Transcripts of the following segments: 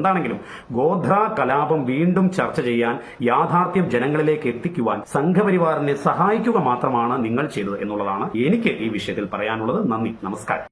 എന്താണെങ്കിലും ഗോധ്ര കലാപം വീണ്ടും ചർച്ച ചെയ്യാൻ, യാഥാർത്ഥ്യം ജനങ്ങളിലേക്ക് എത്തിക്കുവാൻ സംഘപരിവാറിനെ സഹായിക്കുക മാത്രമാണ് നിങ്ങൾ ചെയ്തത് എന്നുള്ളതാണ് എനിക്ക് ഈ വിഷയത്തിൽ പറയാനുള്ളത്. നന്ദി, നമസ്കാരം.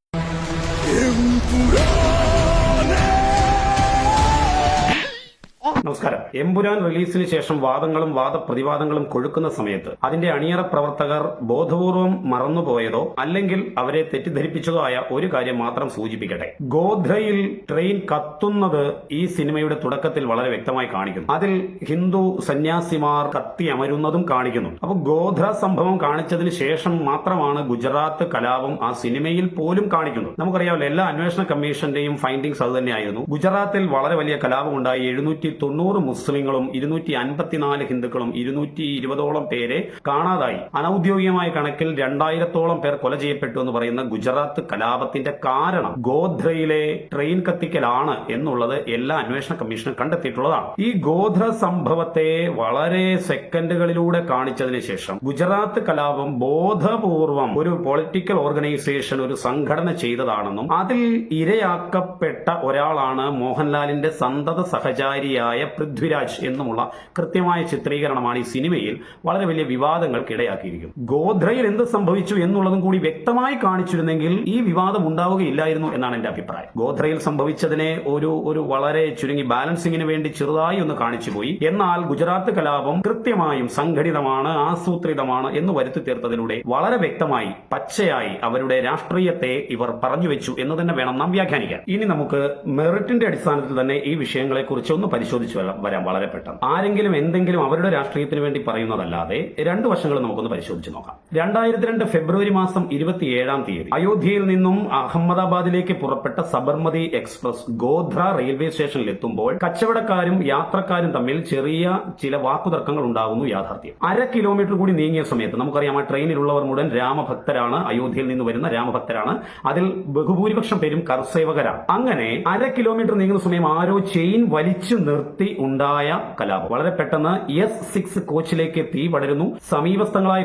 നമസ്കാരം. എമ്പുരാൻ റിലീസിന് ശേഷം വാദങ്ങളും വാദപ്രതിവാദങ്ങളും കൊഴുക്കുന്ന സമയത്ത് അതിന്റെ അണിയറ പ്രവർത്തകർ ബോധപൂർവം മറന്നുപോയതോ അല്ലെങ്കിൽ അവരെ തെറ്റിദ്ധരിപ്പിച്ചതോ ആയ ഒരു കാര്യം മാത്രം സൂചിപ്പിക്കട്ടെ. ഗോധ്രയിൽ ട്രെയിൻ കത്തുന്നത് ഈ സിനിമയുടെ തുടക്കത്തിൽ വളരെ വ്യക്തമായി കാണിക്കുന്നു. അതിൽ ഹിന്ദു സന്യാസിമാർ കത്തി അമരുന്നതും കാണിക്കുന്നു. അപ്പോൾ ഗോധ്ര സംഭവം കാണിച്ചതിന് ശേഷം മാത്രമാണ് ഗുജറാത്ത് കലാപം ആ സിനിമയിൽ പോലും കാണിക്കുന്നത്. നമുക്കറിയാമല്ലോ, എല്ലാ അന്വേഷണ കമ്മീഷന്റെയും ഫൈൻഡിങ്സ് അത് തന്നെയായിരുന്നു. ഗുജറാത്തിൽ വളരെ വലിയ കലാപമുണ്ടായി. 790 മുസ്ലിങ്ങളും 254 ഹിന്ദുക്കളും 220ഓളം പേരെ കാണാതായി. അനൌദ്യോഗികമായ കണക്കിൽ 2000ഓളം പേർ കൊല ചെയ്യപ്പെട്ടു എന്ന് പറയുന്ന ഗുജറാത്ത് കലാപത്തിന്റെ കാരണം ഗോധ്രയിലെ ട്രെയിൻ കത്തിക്കലാണ് എന്നുള്ളത് എല്ലാ അന്വേഷണ കമ്മീഷനും കണ്ടെത്തിയിട്ടുള്ളതാണ്. ഈ ഗോധ്ര സംഭവത്തെ വളരെ സെക്കൻഡുകളിലൂടെ കാണിച്ചതിന് ശേഷം ഗുജറാത്ത് കലാപം ബോധപൂർവം ഒരു പൊളിറ്റിക്കൽ ഓർഗനൈസേഷൻ, ഒരു സംഘടന ചെയ്തതാണെന്നും അതിൽ ഇരയാക്കപ്പെട്ട ഒരാളാണ് മോഹൻലാലിന്റെ സന്തത സഹചാരിയായ പൃഥ്വിരാജ് എന്നുമുള്ള കൃത്യമായ ചിത്രീകരണമാണ് ഈ സിനിമയിൽ വളരെ വലിയ വിവാദങ്ങൾക്ക് ഇടയാക്കിയിരിക്കുന്നത്. ഗോധ്രയിൽ എന്ത് സംഭവിച്ചു എന്നുള്ളതും കൂടി വ്യക്തമായി കാണിച്ചിരുന്നെങ്കിൽ ഈ വിവാദം ഉണ്ടാവുകയില്ലായിരുന്നു എന്നാണ് എന്റെ അഭിപ്രായം. ഗോധ്രയിൽ സംഭവിച്ചതിനെ ഒരു വളരെ ചുരുങ്ങി ബാലൻസിങ്ങിന് വേണ്ടി ചെറുതായി ഒന്ന് കാണിച്ചുപോയി. എന്നാൽ ഗുജറാത്ത് കലാപം കൃത്യമായും സംഘടിതമാണ്, ആസൂത്രിതമാണ് എന്ന് വരുത്തി തീർത്തതിലൂടെ വളരെ വ്യക്തമായി പച്ചയായി അവരുടെ രാഷ്ട്രീയത്തെ ഇവർ പറഞ്ഞു വെച്ചു എന്ന് തന്നെ വേണം നാം വ്യാഖ്യാനിക്കാൻ. ഇനി നമുക്ക് മെറിറ്റിന്റെ അടിസ്ഥാനത്തിൽ തന്നെ ഈ വിഷയങ്ങളെ കുറിച്ച് ഒന്ന് പരിശോധിച്ചു വരാം വളരെ പെട്ടെന്ന്. ആരെങ്കിലും എന്തെങ്കിലും അവരുടെ രാഷ്ട്രീയത്തിന് വേണ്ടി പറയുന്നതല്ലാതെ രണ്ടു വശങ്ങളും നമുക്കൊന്ന് പരിശോധിച്ച് നോക്കാം. 2002 ഫെബ്രുവരി മാസം 27-ാം തീയതി അയോധ്യയിൽ നിന്നും അഹമ്മദാബാദിലേക്ക് പുറപ്പെട്ട സബർമതി എക്സ്പ്രസ് ഗോധ്ര റെയിൽവേ സ്റ്റേഷനിൽ എത്തുമ്പോൾ കച്ചവടക്കാരും യാത്രക്കാരും തമ്മിൽ ചെറിയ ചില വാക്കുതർക്കങ്ങൾ ഉണ്ടാകുന്നു. യാഥാർത്ഥ്യം. 1/2 കിലോമീറ്റർ കൂടി നീങ്ങിയ സമയത്ത് നമുക്കറിയാം, ആ ട്രെയിനിലുള്ളവർ മുഴുവൻ രാമഭക്തരാണ്, അയോധ്യയിൽ നിന്ന് വരുന്ന രാമഭക്തരാണ്. അതിൽ ബഹുഭൂരിപക്ഷം പേരും കർസേവകരാണ്. അങ്ങനെ 1/2 കിലോമീറ്റർ നീങ്ങുന്ന സമയം ആരോ ചെയിൻ വലിച്ചു നിർത്തി ഉണ്ടായ കലാപം. വളരെ പെട്ടെന്ന് S6 കോച്ചിലേക്ക് തീ പടരുന്നു. സമീപസ്ഥങ്ങളായ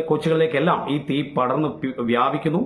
കോച്ചുകളിലേക്കെല്ലാം ഈ തീ പടർന്നു വ്യാപിക്കുന്നു.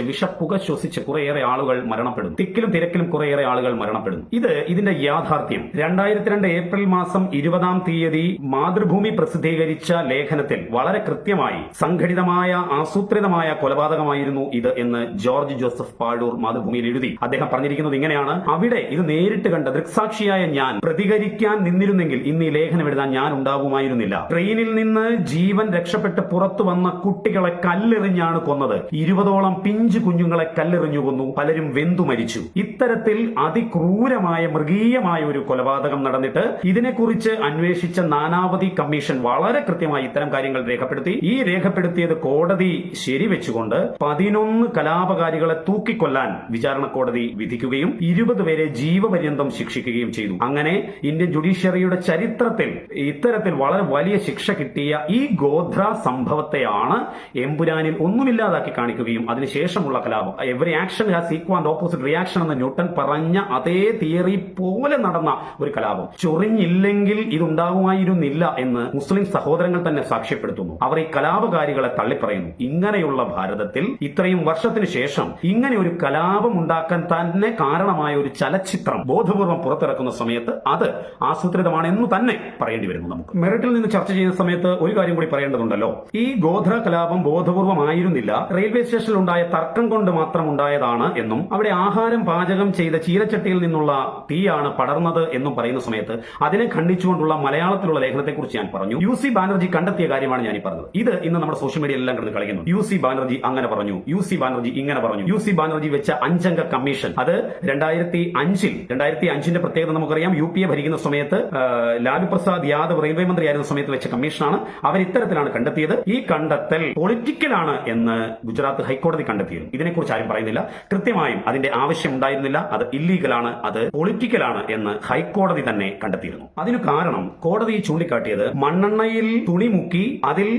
വിഷപ്പുക ശ്വസിച്ച് കുറേയേറെ ആളുകൾ മരണപ്പെടുന്നു. തിക്കിലും തിരക്കിലും കുറേയേറെ ആളുകൾ മരണപ്പെടുന്നു. ഇതിന്റെ യാഥാർത്ഥ്യം 2002 ഏപ്രിൽ മാസം 20-ാം തീയതി മാതൃഭൂമി പ്രസിദ്ധീകരിച്ച ലേഖനത്തിൽ വളരെ കൃത്യമായി സംഘടിതമായ ആസൂത്രിതമായ കൊലപാതകമായിരുന്നു ഇത് എന്ന് ജോർജ് ജോസഫ് പാഴൂർ മാതൃഭൂമിയിൽ എഴുതി. അദ്ദേഹം പറഞ്ഞിരിക്കുന്നത് ഇങ്ങനെയാണ്: അവിടെ ഇത് നേരിട്ട് കണ്ട ദൃക്സാക്ഷിയായ ഞാൻ പ്രതികരിക്കാൻ നിന്നിരുന്നെങ്കിൽ ഇന്ന് ഈ ലേഖനം എഴുതാൻ ഞാൻ ഉണ്ടാവുമായിരുന്നില്ല. ട്രെയിനിൽ നിന്ന് ജീവൻ രക്ഷപ്പെട്ട് പുറത്തു വന്ന കുട്ടികളെ കല്ലെറിഞ്ഞാണ് കൊന്നത്. 20ഓളം പിഞ്ചു കുഞ്ഞുങ്ങളെ കല്ലെറിഞ്ഞു കൊന്നു. പലരും വെന്തു മരിച്ചു. ഇത്തരത്തിൽ അതിക്രൂരമായ മൃഗീയമായ ഒരു കൊലപാതകം നടന്നിട്ട് ഇതിനെക്കുറിച്ച് അന്വേഷിച്ച നാനാവധി കമ്മീഷൻ വളരെ കൃത്യമായി ഇത്തരം കാര്യങ്ങൾ രേഖപ്പെടുത്തി. ഈ രേഖപ്പെടുത്തിയത് കോടതി ശരിവെച്ചുകൊണ്ട് 11 കലാപകാരികളെ തൂക്കിക്കൊല്ലാൻ വിചാരണ കോടതി വിധിക്കുകയും 20 പേരെ ജീവപര്യന്തം ശിക്ഷിക്കുകയും ചെയ്തു. അങ്ങനെ ഇന്ത്യൻ ജുഡീഷ്യറിയുടെ ചരിത്രത്തിൽ ഇത്തരത്തിൽ വളരെ വലിയ ശിക്ഷ കിട്ടിയ ഈ ഗോധ്ര സംഭവത്തെയാണ് എമ്പുരാനിൽ ഒന്നുമില്ലാതാക്കി കാണിക്കുകയും അതിനുശേഷമുള്ള കലാപം every action has equal and opposite reaction എന്ന് ന്യൂട്ടൺ പറഞ്ഞ അതേ തിയറി പോലെ നടന്ന ഒരു കലാപം. ചൊറിഞ്ഞില്ലെങ്കിൽ ഇതുണ്ടാകുമായിരുന്നില്ല എന്ന് മുസ്ലിം സഹോദരങ്ങൾ തന്നെ സാക്ഷ്യപ്പെടുത്തുന്നു. അവർ ഈ കലാപകാരികളെ തള്ളിപ്പറയുന്നു. ഇങ്ങനെയുള്ള ഭാരതത്തിൽ ഇത്രയും വർഷത്തിന് ശേഷം ഇങ്ങനെ ഒരു കലാപം ഉണ്ടാക്കാൻ തന്നെ കാരണമായ ഒരു ചലച്ചിത്രം ബോധപൂർവം പുറത്തിറക്കുന്ന സമയത്ത് അത് ആസൂത്രിതമാണെന്ന് തന്നെ പറയേണ്ടി വരുന്നു. നമുക്ക് മെറിറ്റിൽ നിന്ന് ചർച്ച ചെയ്യുന്ന സമയത്ത് ഒരു കാര്യം കൂടി പറയേണ്ടതുണ്ടല്ലോ. ഈ ഗോധ്ര കലാപം ബോധപൂർവമായിരുന്നില്ല, റെയിൽവേ സ്റ്റേഷനിൽ ഉണ്ടായ തർക്കം കൊണ്ട് മാത്രം ഉണ്ടായതാണ് എന്നും അവിടെ ആഹാരം പാചകം ചെയ്ത ചീരച്ചട്ടിയിൽ നിന്നുള്ള തീയാണ് പടർന്നത് എന്നും പറയുന്ന സമയത്ത് അതിനെ ഖണ്ഡിച്ചുകൊണ്ടുള്ള മലയാളത്തിലുള്ള ലേഖനത്തെക്കുറിച്ച് ഞാൻ പറഞ്ഞു. UC ബാനർജി കണ്ടെത്തിയ കാര്യമാണ് ഞാൻ ഈ പറഞ്ഞത്. ഇത് ഇന്ന് നമ്മുടെ സോഷ്യൽ മീഡിയയിൽ എല്ലാം കിടന്ന് കളിക്കുന്നു. UC ബാനർജി അങ്ങനെ പറഞ്ഞു, UC ബാനർജി ഇങ്ങനെ പറഞ്ഞു. UC ബാനർജി വെച്ച 5 അംഗ കമ്മീഷൻ അത് 2005 പ്രത്യേകത നമുക്കറിയാം. UPA ഭരിക്കുന്ന സമയത്ത് ലാലു പ്രസാദ് യാദവ് റെയിൽവേ മന്ത്രിയായിരുന്ന സമയത്ത് വെച്ച കമ്മീഷനാണ്. അവർ ഇത്തരത്തിലാണ് കണ്ടെത്തിയത്. ഈ കണ്ടെത്തൽ പൊളിറ്റിക്കലാണ് എന്ന് ഗുജറാത്ത് ഹൈക്കോടതി കണ്ടെത്തിയിരുന്നു. ഇതിനെക്കുറിച്ച് ആരും പറയുന്നില്ല. കൃത്യമായും അതിന്റെ ആവശ്യം ഉണ്ടായിരുന്നില്ല. അത് ഇല്ലീഗലാണ്, അത് പൊളിറ്റിക്കലാണ് എന്ന് ഹൈക്കോടതി തന്നെ കണ്ടെത്തിയിരുന്നു. അതിനു കാരണം കോടതി ചൂണ്ടിക്കാട്ടിയത് മണ്ണെണ്ണയിൽ തുണി മുക്കി അതിൽ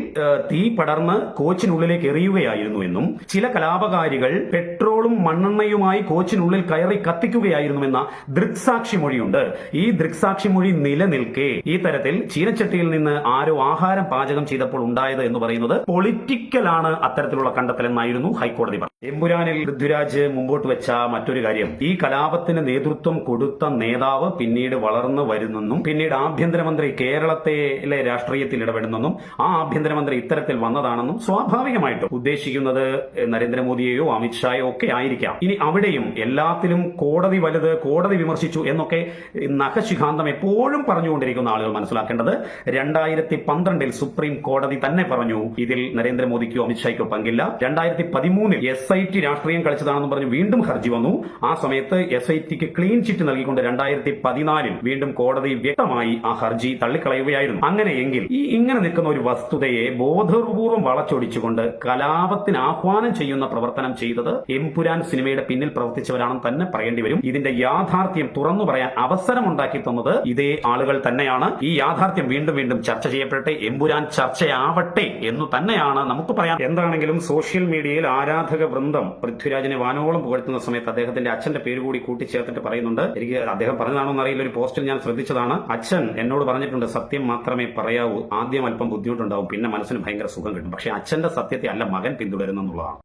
തീ പടർന്ന് കോച്ചിനുള്ളിലേക്ക് എറിയുകയായിരുന്നു എന്നും ചില കലാപകാരികൾ പെട്രോളും മണ്ണെണ്ണയുമായി കോച്ചിനുള്ളിൽ കയറി കത്തിക്കുകയായിരുന്നുവെന്ന ദൃക്സാക്ഷി മൊഴിയുണ്ട്. ഈ ദൃക്സാക്ഷി മൊഴി നിലനിൽക്കെ ഈ തരത്തിൽ ചീനച്ചട്ടിയിൽ നിന്ന് ആരോ ആഹാരം പാചകം ചെയ്തപ്പോൾ ഉണ്ടായത് എന്ന് പറയുന്നത് പൊളിറ്റിക്കലാണ് അത്തരത്തിലുള്ള കണ്ടെത്തലെന്നായിരുന്നു ഹൈക്കോടതി പറഞ്ഞത്. എമ്പുരാനിൽ പൃഥ്വിരാജ് മുമ്പോട്ട് വെച്ച മറ്റൊരു കാര്യം, ഈ കലാപത്തിന് നേതൃത്വം കൊടുത്ത നേതാവ് പിന്നീട് വളർന്നു വരുന്നെന്നും പിന്നീട് ആഭ്യന്തരമന്ത്രി കേരളത്തിലെ രാഷ്ട്രീയത്തിൽ ഇടപെടുന്നെന്നും ആ ആഭ്യന്തരമന്ത്രി ഇത്തരത്തിൽ വന്നതാണെന്നും സ്വാഭാവികമായിട്ടും ഉദ്ദേശിക്കുന്നത് നരേന്ദ്രമോദിയെയോ അമിത്ഷായോ ഒക്കെ ആയിരിക്കാം. ഇനി അവിടെയും എല്ലാത്തിലും കോടതി വലുത്, കോടതി വിമർശിച്ചു എന്നൊക്കെ നഖശിഖാന്തം എപ്പോഴും പറഞ്ഞുകൊണ്ടിരിക്കുന്ന ആളുകൾ മനസ്സിലാക്കേണ്ടത് 2012 സുപ്രീം കോടതി തന്നെ പറഞ്ഞു ഇതിൽ നരേന്ദ്രമോദിക്കോ അമിത്ഷായ്ക്കോ പങ്കില്ല. 2013 SIT രാഷ്ട്രീയം കളിച്ചതാണെന്ന് പറഞ്ഞ് വീണ്ടും ഹർജി വന്നു. ആ സമയത്ത് SITക്ക് ക്ലീൻ ചിറ്റ് നൽകിക്കൊണ്ട് 2014 വീണ്ടും കോടതി വ്യക്തമായി ആ ഹർജി തള്ളിക്കളയുകയായിരുന്നു. അങ്ങനെയെങ്കിൽ ഇങ്ങനെ നിൽക്കുന്ന ഒരു വസ്തുതയെ ബോധപൂർവം വളച്ചൊടിച്ചുകൊണ്ട് കലാപത്തിന് ആഹ്വാനം ചെയ്യുന്ന പ്രവർത്തനം ചെയ്തത് എമ്പുരാൻ സിനിമയുടെ പിന്നിൽ പ്രവർത്തിച്ചവരാണെന്ന് തന്നെ പറയേണ്ടി വരും. ഇതിന്റെ യാഥാർത്ഥ്യം തുറന്നു പറയാൻ അവസരമുണ്ടാക്കി തന്നത് ഇതേ ആളുകൾ തന്നെയാണ്. ഈ യാഥാർത്ഥ്യം വീണ്ടും വീണ്ടും ചർച്ച ചെയ്യപ്പെടട്ടെ, എമ്പുരാൻ ചർച്ചയാവട്ടെ എന്ന് തന്നെയാണ് നമുക്ക് പറയാം. എന്താണെങ്കിലും സോഷ്യൽ മീഡിയയിൽ ആരാധക വൃന്ദം പൃഥ്വിരാജിനെ വാനോളം പുകഴ്ത്തുന്ന സമയത്ത് അദ്ദേഹത്തിന്റെ അച്ഛന്റെ പേര് കൂടി കൂട്ടിച്ചേർത്തിട്ട് പറയുന്നുണ്ട്. എനിക്ക് അദ്ദേഹം പറഞ്ഞതാണോ എന്നറിയില്ല, ഒരു പോസ്റ്റിൽ ഞാൻ ശ്രദ്ധിച്ചതാണ്. അച്ഛൻ എന്നോട് പറഞ്ഞിട്ടുണ്ട് സത്യം മാത്രമേ പറയാവൂ, ആദ്യം അല്പം ബുദ്ധിമുട്ടുണ്ടാവും, പിന്നെ മനസ്സിന് ഭയങ്കര സുഖം കിട്ടും. പക്ഷേ അച്ഛന്റെ സത്യത്തെ അല്ല മകൻ പിന്തുടരുന്നെന്നുള്ളതാണ്.